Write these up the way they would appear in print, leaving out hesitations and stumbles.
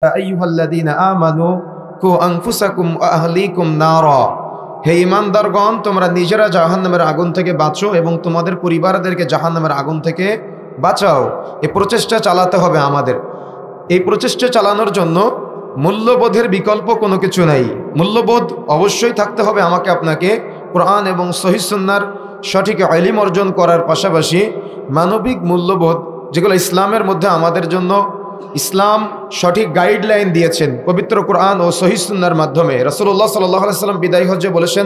আইয়ুহাল্লাযীনা আমানু কু আনফুসাকুম ওয়া আহলিকুম নারা, হে ঈমানদারগণ, তোমরা নিজেরা জাহান্নামের আগুন থেকে বাঁচো এবং তোমাদের পরিবারদেরকে জাহান্নামের আগুন থেকে বাঁচাও। এই প্রচেষ্টা চালাতে হবে আমাদের। এই প্রচেষ্টা চালানোর জন্য মূল্যবোধের বিকল্প কোনো কিছু নাই। মূল্যবোধ অবশ্যই থাকতে হবে আমাকে আপনাকে। কোরআন এবং সহিহ সুন্নাহর সঠিক ইলম অর্জন করার পাশাপাশি মানবিক মূল্যবোধ, যেগুলো ইসলামের মধ্যে আমাদের জন্য ইসলাম সঠিক গাইডলাইন দিয়েছেন পবিত্র কোরআন ও সহিহ সুন্নাহর মাধ্যমে। রাসূলুল্লাহ সাল্লাল্লাহু আলাইহি ওয়াসাল্লাম বিদায় হজ্জে বলেছেন,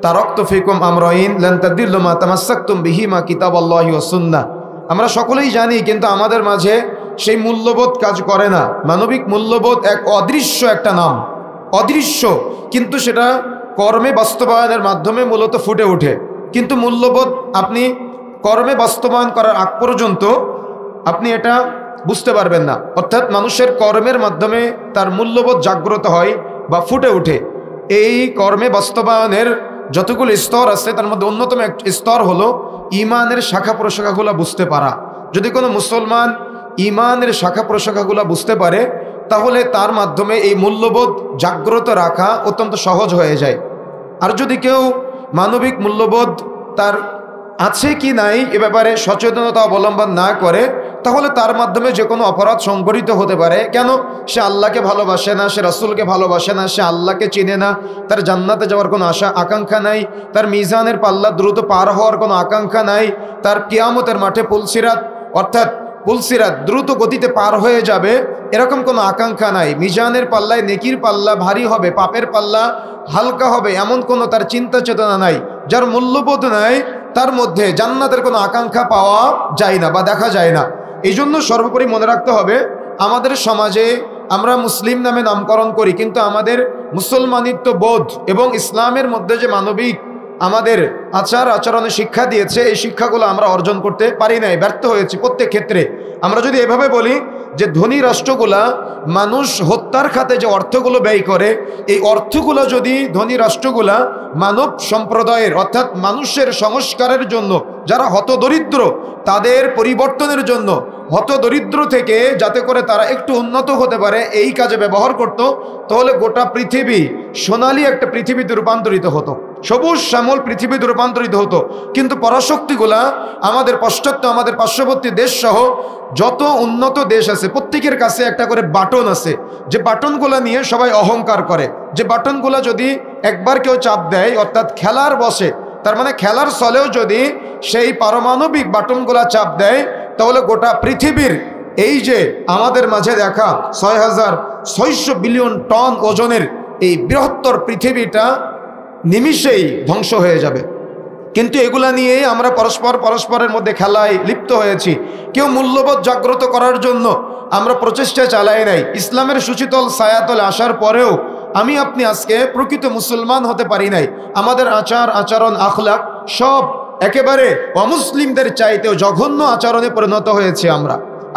তারাকতু ফিকুম আমরাইন লান তাদিল্লু মা তামাসসাকতুম বিহিমা কিতাবাল্লাহি ওয়াস সুন্নাহ। আমরা সকলেই জানি, কিন্তু আমাদের মাঝে সেই মূল্যবোধ কাজ করে না। মানবিক মূল্যবোধ এক অদৃশ্য একটা নাম, অদৃশ্য, কিন্তু সেটা কর্মে বাস্তবায়নের মাধ্যমে মূলত ফুটে ওঠে। কিন্তু মূল্যবোধ আপনি কর্মে বাস্তবায়ন করার আগ পর্যন্ত আপনি এটা বুঝতে পারবেন না। অর্থাৎ মানুষের কর্মের মাধ্যমে তার মূল্যবোধ জাগ্রত হয় বা ফুটে ওঠে। এই কর্মে বাস্তবায়নের যতগুলো স্তর আছে তার মধ্যে অন্যতম এক স্তর হলো ঈমানের শাখা প্রশাখাগুলো বুঝতে পারা। যদি কোনো মুসলমান ঈমানের শাখা প্রশাখাগুলো বুঝতে পারে, তাহলে তার মাধ্যমে এই মূল্যবোধ জাগ্রত রাখা অত্যন্ত সহজ হয়ে যায়। আর যদি কেউ মানবিক মূল্যবোধ তার আছে কি নাই এ ব্যাপারে সচেতনতা অবলম্বন না করে, তাহলে তার মাধ্যমে যে কোনো অপরাধ সংঘটিত হতে পারে। কেন? সে আল্লাহকে ভালোবাসে না, সে রাসূলকে ভালোবাসে না, সে আল্লাহকে চিনে না, তার জান্নাতে যাওয়ার কোনো আকাঙ্ক্ষা নাই, তার মিজানের পাল্লা দ্রুত পার হওয়ার কোনো আকাঙ্ক্ষা নাই, তার কিয়ামতের মাঠে পুলসিরাত দ্রুত গতিতে পার হয়ে যাবে এরকম কোনো আকাঙ্ক্ষা নাই। মিজানের পাল্লায় নেকির পাল্লা ভারী হবে, পাপের পাল্লা হালকা হবে, এমন কোনো তার চিন্তা চেতনা নাই। যার মূল্যবোধ নাই, তার মধ্যে জান্নাতের কোনো আকাঙ্ক্ষা পাওয়া যায় না বা দেখা যায় না। এই জন্য সর্বোপরি মনে রাখতে হবে, আমাদের সমাজে আমরা মুসলিম নামে নামকরণ করি, কিন্তু আমাদের মুসলমানিত্ব বোধ এবং ইসলামের মধ্যে যে মানবিক আমাদের আচার আচরণে শিক্ষা দিয়েছে, এই শিক্ষাগুলো আমরা অর্জন করতে পারি নাই, ব্যর্থ হয়েছি প্রত্যেক ক্ষেত্রে। আমরা যদি এভাবে বলি যে ধনী রাষ্ট্রগুলা মানুষ হত্যার খাতে যে অর্থগুলো ব্যয় করে, এই অর্থগুলো যদি ধনী রাষ্ট্রগুলা মানব সম্প্রদায়ের অর্থাৎ মানুষের সংস্কারের জন্য, যারা হতদরিদ্র তাদের পরিবর্তনের জন্য, হতদরিদ্র থেকে যাতে করে তারা একটু উন্নত হতে পারে, এই কাজে ব্যবহার করত, তাহলে গোটা পৃথিবী সোনালী একটা পৃথিবীতে রূপান্তরিত হতো, সবুজ শ্যামল পৃথিবীতে রূপান্তরিত হতো। কিন্তু পরাশক্তিগুলা আমাদের পাশ্চাত্য, আমাদের পার্শ্ববর্তী দেশ সহ যত উন্নত দেশ আছে, প্রত্যেকের কাছে একটা করে বাটন আছে, যে বাটনগুলা নিয়ে সবাই অহংকার করে। যে বাটনগুলা যদি একবার কেউ চাপ দেয়, অর্থাৎ খেলার বসে, তার মানে খেলার ছলেও যদি সেই পারমাণবিক বাটনগুলা চাপ দেয়, তাহলে গোটা পৃথিবীর এই যে আমাদের মাঝে দেখা ৬,৬০০ বিলিয়ন টন ওজনের এই বৃহত্তর পৃথিবীটা নিমিষেই ধ্বংস হয়ে যাবে। কিন্তু এগুলা নিয়েই আমরা পরস্পরের মধ্যে খেলায় লিপ্ত হয়েছি। কেউ মূল্যবোধ জাগ্রত করার জন্য আমরা প্রচেষ্টা চালাই নাই। ইসলামের সুচিতল ছায়াতলে আসার পরেও আমি আপনি আজকে প্রকৃত মুসলমান হতে পারি নাই। আমাদের আচার আচরণ আখলাক সব একেবারে অমুসলিমদের চাইতেও জঘন্য আচরণে পরিণত হয়েছে।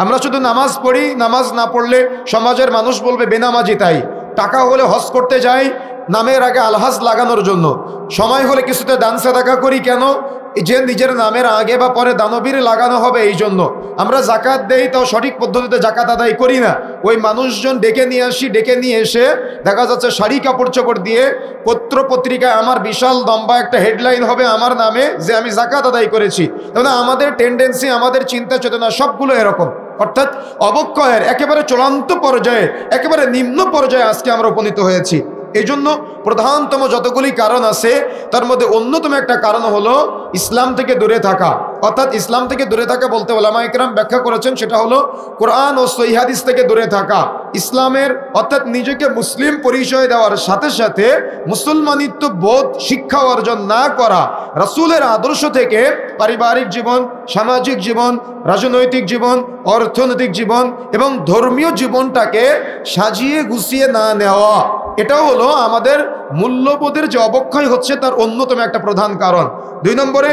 আমরা শুধু নামাজ পড়ি, নামাজ না পড়লে সমাজের মানুষ বলবে বেনামাজি। তাই টাকা হলে হজ করতে যাই নামের আগে আলহাজ লাগানোর জন্য, সময় হলে কিছুতে দান সাদাকা করি কেন? যে নিজের নামের আগে বা পরে দানবীর লাগানো হবে এই জন্য। আমরা জাকাত দেই, তাও সঠিক পদ্ধতিতে জাকাত আদায় করি না। ওই মানুষজন ডেকে নিয়ে আসি, ডেকে নিয়ে এসে দেখা যাচ্ছে শাড়ি কাপড় চোপড় দিয়ে পত্র পত্রিকায় আমার বিশাল লম্বা একটা হেডলাইন হবে আমার নামে যে আমি জাকাত আদায় করেছি। তাহলে আমাদের টেন্ডেন্সি, আমাদের চিন্তা চেতনা সবগুলো এরকম। অর্থাৎ অবক্ষয়ের একেবারে চূড়ান্ত পর্যায়ে, একেবারে নিম্ন পর্যায়ে আজকে আমরা উপনীত হয়েছি। এই জন্য প্রধানতম যতগুলি কারণ আছে তার মধ্যে অন্যতম একটা কারণ হলো ইসলাম থেকে দূরে থাকা। অর্থাৎ ইসলাম থেকে দূরে থাকা বলতে ওলামায়ে কেরাম ব্যাখ্যা করেছেন, সেটা হলো কোরআন ও সহিহ হাদিস থেকে দূরে থাকা। ইসলামের অর্থাৎ নিজেকে মুসলিম পরিচয় দেওয়ার সাথে সাথে মুসলমানিত্ব বোধ শিক্ষা অর্জন না করা, রাসূলের আদর্শ থেকে পারিবারিক জীবন, সামাজিক জীবন, রাজনৈতিক জীবন, অর্থনৈতিক জীবন এবং ধর্মীয় জীবনটাকে সাজিয়ে গুছিয়ে না নেওয়া, এটাও হলো আমাদের মূল্যবোধের যে অবক্ষয় হচ্ছে তার অন্যতম একটা প্রধান কারণ। ২ নম্বরে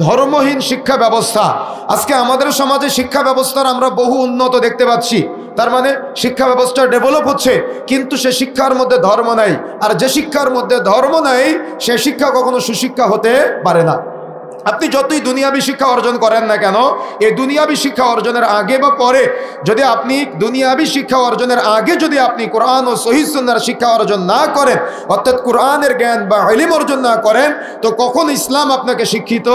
ধর্মহীন শিক্ষা ব্যবস্থা। আজকে আমাদের সমাজে শিক্ষা ব্যবস্থার আমরা বহু উন্নত দেখতে পাচ্ছি। তার মানে শিক্ষা ব্যবস্থা ডেভেলপ হচ্ছে, কিন্তু সে শিক্ষার মধ্যে ধর্ম নাই। আর যে শিক্ষার মধ্যে ধর্ম নাই সে শিক্ষা কখনো সুশিক্ষা হতে পারে না। আপনি যতই দুনিয়াবি শিক্ষা অর্জন করেন না কেন, এই দুনিয়াবি শিক্ষা অর্জনের আগে বা পরে যদি আপনি দুনিয়াবি শিক্ষা অর্জনের আগে যদি আপনি কোরআন ও সহিহ সুন্নাহর শিক্ষা অর্জন না করেন, অর্থাৎ কোরআনের জ্ঞান বা ইলম অর্জন না করেন, তো কখন ইসলাম আপনাকে শিক্ষিত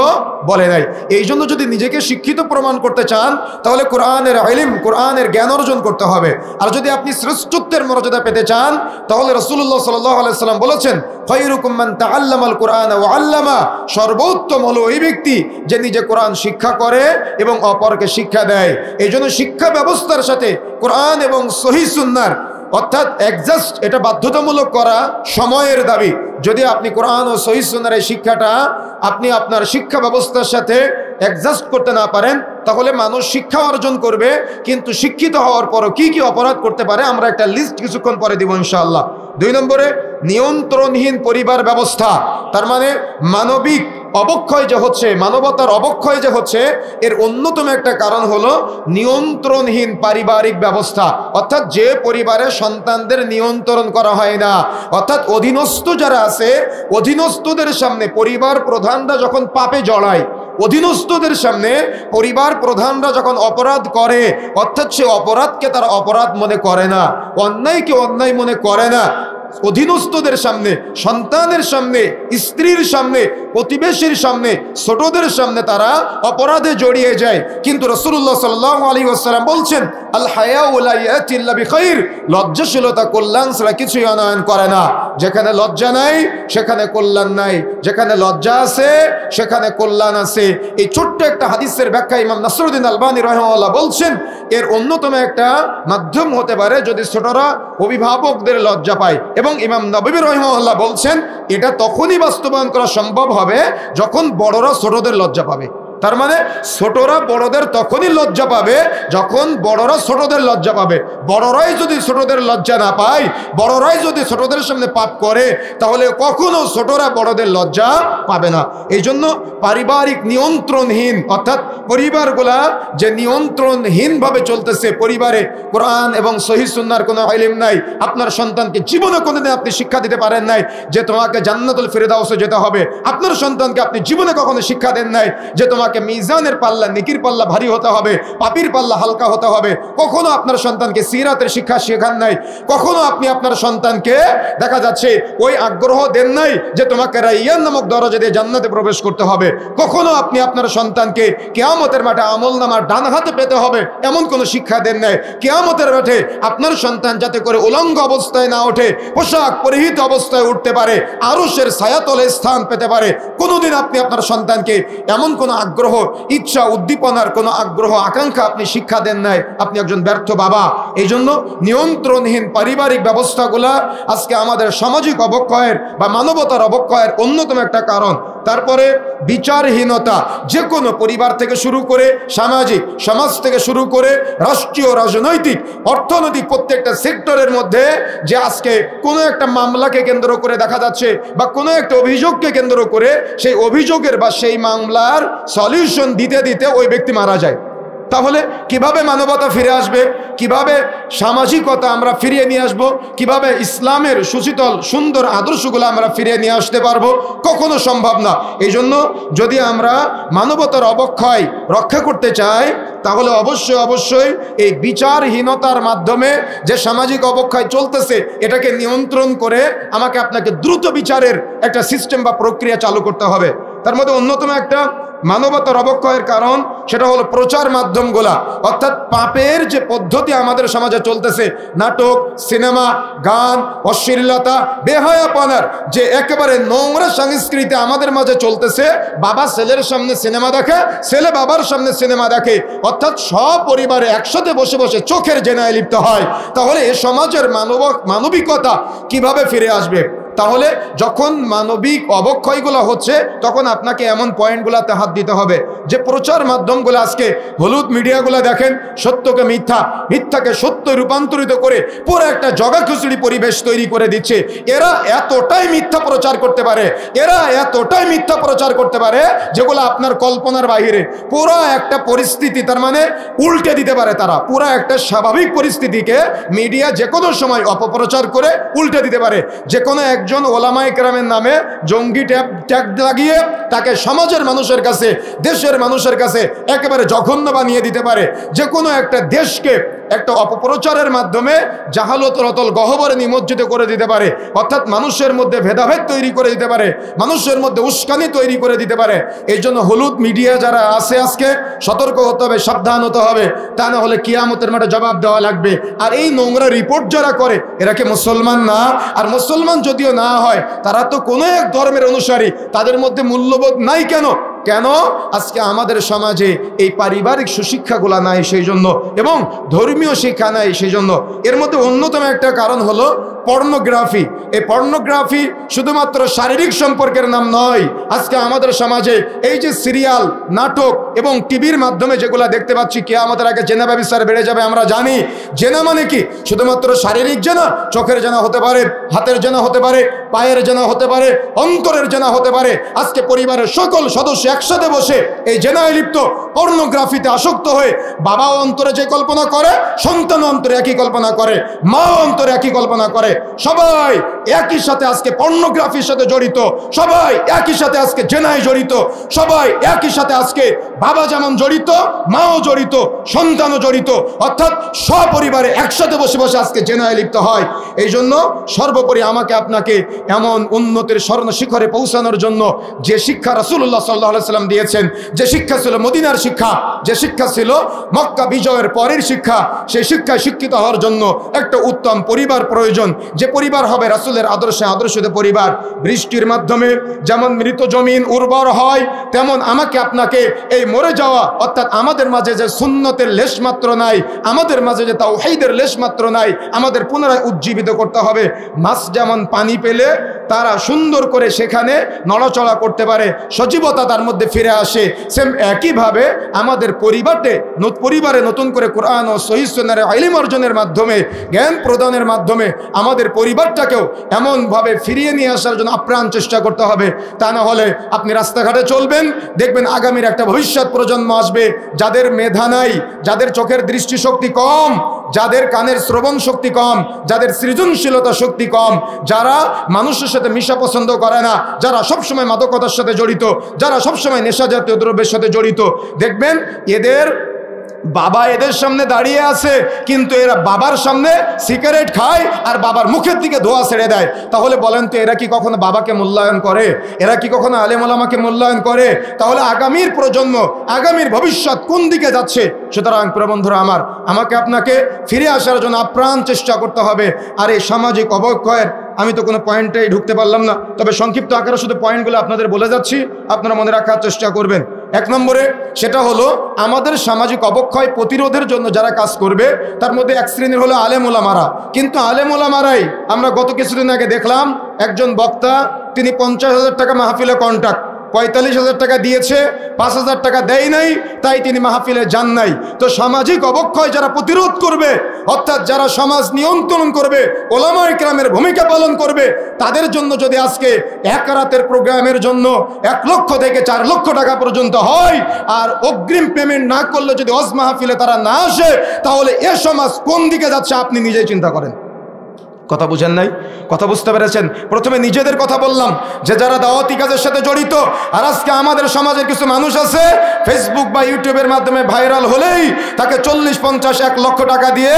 বলে নাই। এই জন্য যদি নিজেকে শিক্ষিত প্রমাণ করতে চান তাহলে কোরআনের ইলম, কোরআনের জ্ঞান অর্জন করতে হবে। আর যদি আপনি শ্রেষ্ঠত্বের মর্যাদা পেতে চান তাহলে রাসূলুল্লাহ সাল্লাল্লাহু আলাইহি ওয়াসাল্লাম বলেছেন, খায়রুকুম মান তাআল্লামাল কুরআনা ওয়া আল্লামা, সর্বোত্তম হলো ওই ব্যক্তি যে নিজে কোরআন শিক্ষা করে এবং অপরকে শিক্ষা দেয়। এই জন্য শিক্ষা ব্যবস্থার সাথে কোরআন এবং সহিহ সুন্নাহর অর্থাৎ অ্যাডজাস্ট, এটা বাধ্যতামূলক করা সময়ের দাবি। যদি আপনি কোরআন ও সহিহ সুন্নাহর এই শিক্ষাটা আপনি আপনার শিক্ষা ব্যবস্থার সাথে অ্যাডজাস্ট করতে না পারেন, তাহলে মানুষ শিক্ষা অর্জন করবে কিন্তু শিক্ষিত হওয়ার পরও কি কি অপরাধ করতে পারে আমরা একটা লিস্ট কিছুক্ষণ পরে দিব ইনশাআল্লাহ। 2 নম্বরে নিয়ন্ত্রণহীন পরিবার ব্যবস্থা। তার মানে মানবিক অবক্ষয় যে হচ্ছে, মানবতার অবক্ষয় যে হচ্ছে, এর অন্যতম একটা কারণ হলো নিয়ন্ত্রণহীন পারিবারিক ব্যবস্থা। অর্থাৎ যে পরিবারে সন্তানদের নিয়ন্ত্রণ করা হয় না, অর্থাৎ অধীনস্থ যারা আছে অধীনস্থদের সামনে পরিবার প্রধানরা যখন পাপে জড়ায়, অধীনস্থদের সামনে পরিবার প্রধানরা যখন অপরাধ করে, অর্থাৎ সে অপরাধকে তারা অপরাধ মনে করে না, অন্যায়কে অন্যায় মনে করে না, অধীনস্থদের সামনে, সন্তানের সামনে, স্ত্রীর সামনে, প্রতিবেশীর সামনে, ছোটদের সামনে তারা অপরাধে জড়িয়ে যায়। কিন্তু রাসূলুল্লাহ সাল্লাল্লাহু আলাইহি ওয়াসাল্লাম বলছেন, আল হায়াউ লা ইয়াতি ইল্লা বিখাইর, লজ্জাশীলতা কল্যাণ ছাড়া কিছুই আনয়ন করে না। যেখানে লজ্জা নাই সেখানে কল্যাণ নাই, যেখানে লজ্জা আছে সেখানে কল্যাণ আছে। এই ছোট্ট একটা হাদিসের ব্যাখ্যা ইমাম নাসরুদ্দিন আলবানী রাহিমাহুল্লাহ বলছেন, এর অন্যতম একটা মাধ্যম হতে পারে যদি ছোটরা অভিভাবকদের লজ্জা পায়। এবং ইমাম নববী রাহিমাহুল্লাহ বলছেন এটা তখনই বাস্তবায়ন করা সম্ভব হবে যখন বড়রা ছোটদের লজ্জা পাবে। তার মানে ছোটরা বড়দের তখনই লজ্জা পাবে যখন বড়রা ছোটদের লজ্জা পাবে। বড়রাই যদি ছোটদের লজ্জা না পায়, বড়রাই যদি ছোটদের সামনে পাপ করে, তাহলে কখনো ছোটরা বড়দের লজ্জা পাবে না। এই জন্য পারিবারিক নিয়ন্ত্রণহীন, অর্থাৎ পরিবারগুলা যে নিয়ন্ত্রণহীনভাবে চলতেছে, পরিবারে কোরআন এবং সহিহ সুন্নাহর কোনো ইলম নাই, আপনার সন্তানকে জীবনে কোনোদিন আপনি শিক্ষা দিতে পারেন নাই যে তোমাকে জান্নাতুল ফিরদাউসে যেতে হবে, আপনার সন্তানকে আপনি জীবনে কখনো শিক্ষা দেন নাই যে তোমাকে মিজানের পাল্লা, নেকির পাল্লা ভারী হতে হবে, পাপীর পাল্লা হালকা হতে হবে। কখনো আপনার সন্তানকে সিরাতের শিক্ষা শেখান নাই, কখনো আপনি আপনার সন্তানকে দেখা যাচ্ছে ওই আগ্রহ দেন নাই যে তোমাকে রাইয়ান নামক দরজা দিয়ে জান্নাতে প্রবেশ করতে হবে। কখনো আপনি আপনার সন্তানকে কিয়ামতের মাঠে আমলনামার ডান হাতে পেতে হবে এমন কোনো শিক্ষা দেন নাই। কিয়ামতের মাঠে আপনার সন্তান যাতে করে উলঙ্গ অবস্থায় না ওঠে, পোশাক পরিহিত অবস্থায় উঠতে পারে, আরশের ছায়াতলে স্থান পেতে পারে, কোনোদিন আপনি আপনার সন্তানকে এমন কোনো আগ্রহ, ইচ্ছা, উদ্দীপনার কোনো আগ্রহ, আকাঙ্ক্ষা আপনি শিক্ষা দেন নাই, আপনি একজন ব্যর্থ বাবা। এই জন্য নিয়ন্ত্রণহীন পারিবারিক ব্যবস্থাগুলা আজকে আমাদের সামাজিক অবক্ষয়ের বা মানবতার অবক্ষয়ের অন্যতম একটা কারণ। তারপরে বিচারহীনতা, যে কোনো পরিবার থেকে শুরু করে সামাজিক, সমাজ থেকে শুরু করে রাষ্ট্রীয়, রাজনৈতিক, অর্থনৈতিক প্রত্যেকটা সেক্টরের মধ্যে যে আজকে কোনো একটা মামলাকে কেন্দ্র করে দেখা যাচ্ছে বা কোনো একটা অভিযোগকে কেন্দ্র করে সেই অভিযোগের বা সেই মামলার সলিউশন দিতে দিতে ওই ব্যক্তি মারা যায়। তাহলে কিভাবে মানবতা ফিরে আসবে, কিভাবে সামাজিকতা আমরা ফিরিয়ে নিয়ে আসবো, কিভাবে ইসলামের সুশীতল সুন্দর আদর্শগুলো আমরা ফিরিয়ে নিয়ে আসতে পারবো? কখনো সম্ভব না। এই জন্য যদি আমরা মানবতার অবক্ষয় রক্ষা করতে চাই তাহলে অবশ্যই অবশ্যই এই বিচারহীনতার মাধ্যমে যে সামাজিক অবক্ষয় চলতেছে এটাকে নিয়ন্ত্রণ করে আমাকে আপনাকে দ্রুত বিচারের একটা সিস্টেম বা প্রক্রিয়া চালু করতে হবে। তার মধ্যে অন্যতম একটা মানবতার অবক্ষয়ের কারণ সেটা হলো প্রচার মাধ্যমগুলা, অর্থাৎ পাপের যে পদ্ধতি আমাদের সমাজে চলতেছে, নাটক, সিনেমা, গান, অশ্লীলতা, বেহায়াপনার যে একেবারে নোংরা সংস্কৃতি আমাদের মাঝে চলতেছে। বাবা ছেলের সামনে সিনেমা দেখে, ছেলে বাবার সামনে সিনেমা দেখে, অর্থাৎ সব পরিবারে একসাথে বসে বসে চোখের জেনায় লিপ্ত হয়। তাহলে এ সমাজের মানবিকতা কিভাবে ফিরে আসবে? তাহলে যখন মানবিক অবক্ষয়গুলো হচ্ছে তখন আপনাকে এমন পয়েন্টগুলোতে হাত দিতে হবে যে প্রচার মাধ্যমগুলো আজকে হলুদ মিডিয়াগুলো দেখেন, সত্যকে মিথ্যা, মিথ্যাকে সত্য রূপান্তরিত করে পুরো একটা জগাখিচুড়ি পরিবেশ তৈরি করে দিচ্ছে। এরা এতটাই মিথ্যা প্রচার করতে পারে, এরা এতটাই মিথ্যা প্রচার করতে পারে যেগুলো আপনার কল্পনার বাইরে। পুরো একটা পরিস্থিতি তার মানে উল্টে দিতে পারে তারা। পুরো একটা স্বাভাবিক পরিস্থিতিকে মিডিয়া যে কোনো সময় অপপ্রচার করে উল্টে দিতে পারে। যে কোনো এক একজন ওলামায়ে কেরামের নামে জঙ্গি ট্যাগ লাগিয়ে তাকে সমাজের মানুষের কাছে, দেশের মানুষের কাছে একেবারে জঘন্য বানিয়ে দিতে পারে। যে কোনো একটা দেশকে একটা অপপ্রচারের মাধ্যমে জাহালত রতল গহ্বরে নিমজ্জিত করে দিতে পারে, অর্থাৎ মানুষের মধ্যে ভেদাভেদ তৈরি করে দিতে পারে, মানুষের মধ্যে উস্কানি তৈরি করে দিতে পারে। এই জন্য হলুদ মিডিয়া যারা আছে আজকে সতর্ক হতে হবে, সাবধান হতে হবে, তা না হলে কিয়ামতের মাঠে জবাব দেওয়া লাগবে। আর এই নোংরা রিপোর্ট যারা করে এরা কি মুসলমান না? আর মুসলমান যদিও না হয় তারা তো কোনো এক ধর্মের অনুসারী, তাদের মধ্যে মূল্যবোধ নাই কেন? কেন আজকে আমাদের সমাজে এই পারিবারিক সুশিক্ষাগুলো নাই সেই জন্য, এবং ধর্মীয় শিক্ষা নাই সেই জন্য। এর মধ্যে অন্যতম একটা কারণ হলো পর্নোগ্রাফি। এই পর্নোগ্রাফি শুধুমাত্র শারীরিক সম্পর্কের নাম নয়। আজকে আমাদের সমাজে এই যে সিরিয়াল, নাটক এবং টিভির মাধ্যমে যেগুলো দেখতে পাচ্ছি, কিয়ামতের আগে জেনা ব্যভিচার বেড়ে যাবে আমরা জানি। জেনা মানে কি? শুধুমাত্র শারীরিক জেনা, চোখের জেনা হতে পারে, হাতের জেনা হতে পারে, পায়ের জেনা হতে পারে, অন্তরের জেনা হতে পারে। আজকে পরিবারের সকল সদস্য একসাথে বসে এই জেনায় লিপ্ত, পর্নোগ্রাফিতে আসক্ত হয়ে বাবা অন্তরে যে কল্পনা করে, সন্তান অন্তরে একই কল্পনা করে, মা অন্তরে একই কল্পনা করে। সবাই একই সাথে আজকে পর্নোগ্রাফির সাথে জড়িত, সবাই একই সাথে আজকে জেনায় জড়িত, সবাই একই সাথে আজকে বাবা যেমন জড়িত, মাও জড়িত, সন্তানও জড়িত, অর্থাৎ সপরিবারে একসাথে বসে বসে আজকে জেনায় লিপ্ত হয়। এই জন্য সর্বোপরি আমাকে আপনাকে এমন উন্নতির স্বর্ণ শিখরে পৌঁছানোর জন্য যে শিক্ষা রাসূলুল্লাহ সাল্লাল্লাহু আলাইহি ওয়াসাল্লাম দিয়েছেন, যে শিক্ষা ছিল মদিনার শিক্ষা, যে শিক্ষা ছিল মক্কা বিজয়ের পরের শিক্ষা, সেই শিক্ষায় শিক্ষিত হওয়ার জন্য একটা উত্তম পরিবার প্রয়োজন। যে পরিবার হবে রাসূলের আদর্শে আদর্শিত পরিবার। বৃষ্টির মাধ্যমে যেমন মৃত জমিন উর্বর হয়, তেমন আমাকে আপনাকে এই মরে যাওয়া, অর্থাৎ আমাদের মাঝে যে সুন্নতের লেশমাত্র নাই, আমাদের মাঝে যে তাওহীদের লেশমাত্র নাই, আমাদের পুনরায় উজ্জীবিত করতে হবে। মাছ যেমন পানি পেলে তারা সুন্দর করে সেখানে নড়াচড়া করতে পারে, সজীবতা তার মধ্যে ফিরে আসে, সেম একইভাবে আমাদের পরিবারে নতুন করে কোরআন ও সহিহ সুন্নাহর ইলম অর্জনের মাধ্যমে, জ্ঞান প্রদানের মাধ্যমে আমাদের পরিবারটাকেও এমনভাবে ফিরিয়ে নিয়ে আসার জন্য আপ্রাণ চেষ্টা করতে হবে। তা না হলে আপনি রাস্তাঘাটে চলবেন, দেখবেন আগামীর একটা ভবিষ্যৎ প্রজন্ম আসবে যাদের মেধা নাই, যাদের চোখের দৃষ্টিশক্তি কম, যাদের কানের শ্রবণ শক্তি কম, যাদের সৃজনশীলতা শক্তি কম, যারা মানুষের সাথে মিশা পছন্দ করে না, যারা সবসময় মাদকতার সাথে জড়িত, যারা সবসময় নেশা জাতীয় দ্রব্যের সাথে জড়িত। দেখবেন এদের বাবা এদের সামনে দাঁড়িয়ে আছে, কিন্তু এরা বাবার সামনে সিগারেট খায় আর বাবার মুখের দিকে ধোঁয়া ছেড়ে দেয়। তাহলে বলেন তো এরা কি কখনো বাবাকে মূল্যায়ন করে? এরা কি কখনো আলেম ওলামাকে মূল্যায়ন করে? তাহলে আগামীর প্রজন্ম, আগামীর ভবিষ্যৎ কোন দিকে যাচ্ছে? সুতরাং প্রিয় বন্ধুরা আমার, আমাকে আপনাকে ফিরে আসার জন্য আপ্রাণ চেষ্টা করতে হবে। আর এই সামাজিক অবক্ষয়ের আমি তো কোনো পয়েন্টেই ঢুকতে পারলাম না, তবে সংক্ষিপ্ত আকারে শুধু পয়েন্টগুলো আপনাদের বলে যাচ্ছি, আপনারা মনে রাখার চেষ্টা করবেন। এক নম্বরে সেটা হলো আমাদের সামাজিক অবক্ষয় প্রতিরোধের জন্য যারা কাজ করবে তার মধ্যে এক শ্রেণীর হলো আলেম ওলামারা। কিন্তু আলেম ওলামারাই আমরা গত কিছুদিন আগে দেখলাম একজন বক্তা, তিনি 50,000 টাকা মাহফিলে কন্ট্রাক্ট, 45,000 টাকা দিয়েছে, 5,000 টাকা দেয় নাই, তাই তিনি মাহফিলে যান নাই। তো সামাজিক অবক্ষয় যারা প্রতিরোধ করবে, অর্থাৎ যারা সমাজ নিয়ন্ত্রণ করবে, ওলামায়ে কেরামের ভূমিকা পালন করবে, তাদের জন্য যদি আজকে এক রাতের প্রোগ্রামের জন্য 1 লক্ষ থেকে 4 লক্ষ টাকা পর্যন্ত হয়, আর অগ্রিম পেমেন্ট না করলে যদি ওয়াজ মাহফিলে তারা না আসে, তাহলে এ সমাজ কোন দিকে যাচ্ছে আপনি নিজেই চিন্তা করেন। কথা বুঝেন নাই? কথা বুঝতে পেরেছেন? প্রথমে নিজেদের কথা বললাম যে যারা দাওয়াতি কাজের সাথে জড়িত। আর আজকে আমাদের সমাজের কিছু মানুষ আছে ফেসবুক বা ইউটিউবের মাধ্যমে ভাইরাল হলেই তাকে 40, 50, 1 লক্ষ টাকা দিয়ে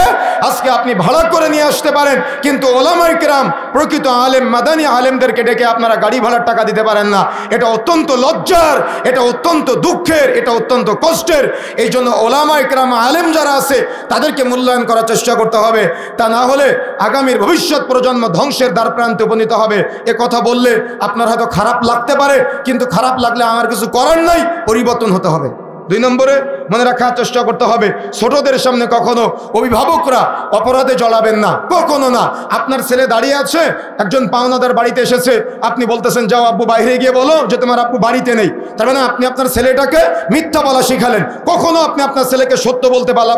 আজকে আপনি ভাড়া করে নিয়ে আসতে পারেন, কিন্তু ওলামায়ে কেরাম, প্রকৃত আলেম, মাদানী আলেমদেরকে ডেকে আপনারা গাড়ি ভাড়ার টাকা দিতে পারেন না। এটা অত্যন্ত লজ্জার, এটা অত্যন্ত দুঃখের, এটা অত্যন্ত কষ্টের। এই জন্য ওলামায়ে কেরাম, আলেম যারা আছে তাদেরকে মূল্যায়ন করার চেষ্টা করতে হবে। তা না হলে আগামীর ভবিষ্যৎ প্রজন্ম ধ্বংসের দ্বার প্রান্তে উপনীত হবে। এ কথা বললে আপনার হয়তো খারাপ লাগতে পারে, কিন্তু খারাপ লাগলে আমার কিছু করার নাই, পরিবর্তন হতে হবে। 2 নম্বরে মনে রাখার চেষ্টা করতে হবে, ছোটদের সামনে কখনো অভিভাবকরা অপরাধে জড়াবেন না, কখনো না। আপনার ছেলে দাঁড়িয়ে আছে, একজন পাওনাদার বাড়িতে এসেছে, আপনি বলতেছেন যাও আব্বু বাইরে গিয়ে বলো যে তোমার আব্বু বাড়িতে নেই। তার মানে আপনি আপনার ছেলেটাকে মিথ্যা বলা শিখালেন। কখনো আপনি আপনার ছেলেকে সত্য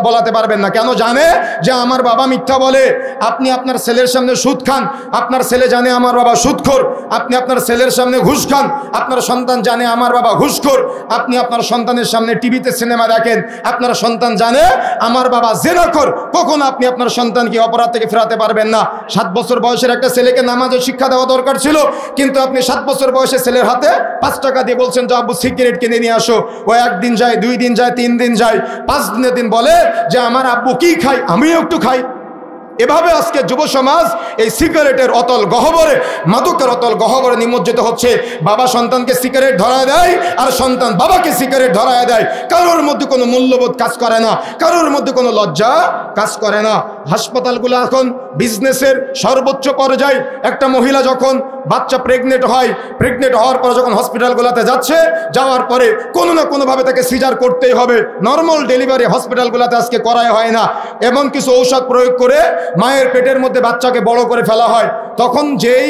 বলাতে পারবেন না, কেন? জানে যে আমার বাবা মিথ্যা বলে। আপনি আপনার ছেলের সামনে সুদ খান, আপনার ছেলে জানে আমার বাবা সুদখোর। আপনি আপনার ছেলের সামনে ঘুষ খান, আপনার সন্তান জানে আমার বাবা ঘুষখোর। আপনি আপনার সন্তানের সামনে সামনে টিভিতে সিনেমা দেখেন, আপনার সন্তান জানে আমার বাবা জেনাখোর, কখন আপনি আপনার সন্তানকে অপরাধ থেকে ফেরাতে পারবেন না। 7 বছর বয়সের একটা ছেলেকে নামাজের শিক্ষা দেওয়া দরকার ছিল, কিন্তু আপনি 7 বছর বয়সের ছেলের হাতে 5 টাকা দিয়ে বলছেন যে আব্বু সিগারেট কিনে নিয়ে আসো। ও 1 দিন যায়, 2 দিন যায়, 3 দিন যায়, 5 দিনের দিন বলে যে আমার আব্বু কি খায় আমিও একটু খাই। এভাবে আজকে যুব সমাজ এই সিগারেটের অতল গহ্বরে, মাদকের অতল গহ্বরে নিমজ্জিত হচ্ছে। বাবা সন্তানকে সিগারেট ধরায় দেয় আর সন্তান বাবাকে সিগারেট ধরায় দেয়। কারোর মধ্যে কোনো মূল্যবোধ কাজ করে না, কারোর মধ্যে কোনো লজ্জা কাজ করে না। হাসপাতালগুলো এখন বিজনেসের সর্বোচ্চ পর্যায়ে। একটা মহিলা যখন বাচ্চা প্রেগনেন্ট হয়, প্রেগনেন্ট হওয়ার পর যখন হসপিটালগুলোতে যাচ্ছে, যাওয়ার পরে কোনো না কোনোভাবে তাকে সিজার করতেই হবে। নর্মাল ডেলিভারি হসপিটালগুলোতে আজকে করাই হয় না, এমন কিছু ঔষধ প্রয়োগ করে মায়ের পেটের মধ্যে বাচ্চাকে বড় করে ফেলা হয়। তখন যেই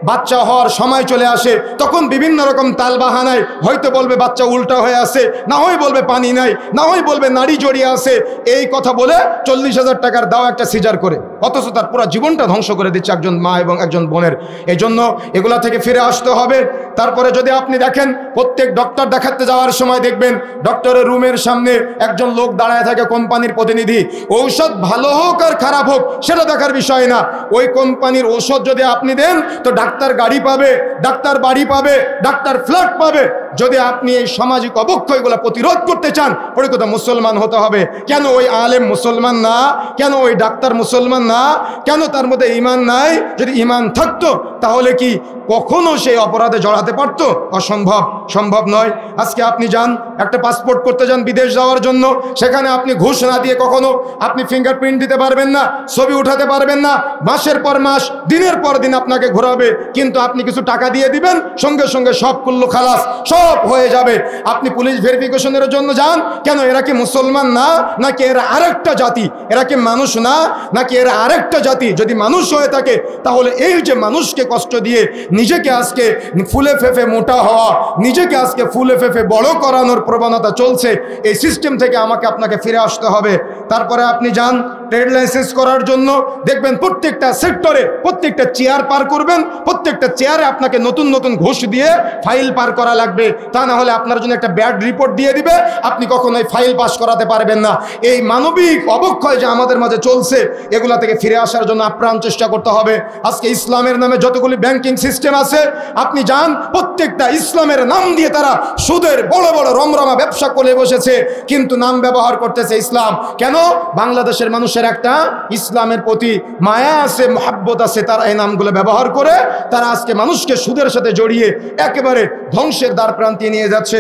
বাচ্চা হওয়ার সময় চলে আসে, তখন বিভিন্ন রকম তালবাহানায় হয়তো বলবে বাচ্চা উল্টা হয়ে আছে, না হয় বলবে পানি নাই, না হয় বলবে নাড়ি জড়িয়ে আছে, এই কথা বলে 40,000 টাকার দাও একটা সিজার করে, অথচ তার পুরো জীবনটা ধ্বংস করে দিচ্ছে একজন মা এবং একজন বোনের। এই জন্য এগুলা থেকে ফিরে আসতে হবে। তারপরে যদি আপনি দেখেন, প্রত্যেক ডক্টর দেখাতে যাওয়ার সময় দেখবেন ডক্টরের রুমের সামনে একজন লোক দাঁড়ায় থাকে, কোম্পানির প্রতিনিধি। ঔষধ ভালো হোক আর খারাপ হোক সেটা দেখার বিষয় না, ওই কোম্পানির ঔষধ যদি আপনি দেন তো ডাক্তার গাড়ি পাবে, ডাক্তার বাড়ি পাবে, ডাক্তার ফ্ল্যাট পাবে। যদি আপনি এই সামাজিক অবক্ষয়গুলো প্রতিরোধ করতে চান, প্রকৃত মুসলমান হতে হবে। কেন ওই আলেম মুসলমান না? কেন ওই ডাক্তার মুসলমান না? কেন তার মধ্যে ঈমান নাই? যদি ঈমান থাকতো তাহলে কি কখনো সেই অপরাধে জড়াতে পারতো? অসম্ভব, সম্ভব নয়। আজকে আপনি যান, একটা পাসপোর্ট করতে যান বিদেশ যাওয়ার জন্য, সেখানে আপনি ঘুষ না দিয়ে কখনো আপনি ফিঙ্গারপ্রিন্ট দিতে পারবেন না, ছবি উঠাতে পারবেন না। মাসের পর মাস, দিনের পর দিন আপনাকে ঘোরাবে, কিন্তু আপনি কিছু টাকা দিয়ে দিবেন, সঙ্গে সঙ্গে সব কুল্লু খালাস, সব হয়ে যাবে। আপনি পুলিশ ভেরিফিকেশনের জন্য যান, কেন এরা কি মুসলমান না, নাকি এরা আরেকটা জাতি? এরা কি মানুষ না, নাকি এরা আরেকটা জাতি? যদি মানুষ হয়ে থাকে তাহলে এই যে মানুষকে কষ্ট দিয়ে নিজেকে আজকে ফুলে ফেফে মোটা হওয়া, নিজেকে আজকে ফুলে ফেফে বড় করানোর প্রবণতা চলছে, এই সিস্টেম থেকে আমাকে আপনাকে ফিরে আসতে হবে। তারপরে আপনি যান ট্রেড লাইসেন্স করার জন্য, দেখবেন প্রত্যেকটা সেক্টরে প্রত্যেকটা চেয়ার পার করবেন, প্রত্যেকটা চেয়ারে আপনাকে নতুন নতুন ঘুষ দিয়ে ফাইল পার করা লাগবে, তা না হলে আপনার জন্য একটা ব্যাড রিপোর্ট দিয়ে দিবে, আপনি কখনোই ফাইল পাস করাতে পারবেন না। এই মানবিক অবক্ষয় যে আমাদের মাঝে চলছে, এগুলা থেকে ফিরে আসার জন্য আপ্রাণ চেষ্টা করতে হবে। আজকে ইসলামের নামে যতগুলি ব্যাংকিং সিস্টেম আছে, আপনি যান, প্রত্যেকটা ইসলামের নাম দিয়ে তারা সুদের বড় বড় রমরমা ব্যবসা করে বসেছে, কিন্তু নাম ব্যবহার করতেছে ইসলাম। কেন? বাংলাদেশের মানুষের একটা ইসলামের প্রতি মায়া আছে, মহাব্বত আছে, তারা এই নামগুলো ব্যবহার করে তারা আজকে মানুষকে সুদের সাথে জড়িয়ে একেবারে ধ্বংসের দ্বার প্রান্তে নিয়ে যাচ্ছে।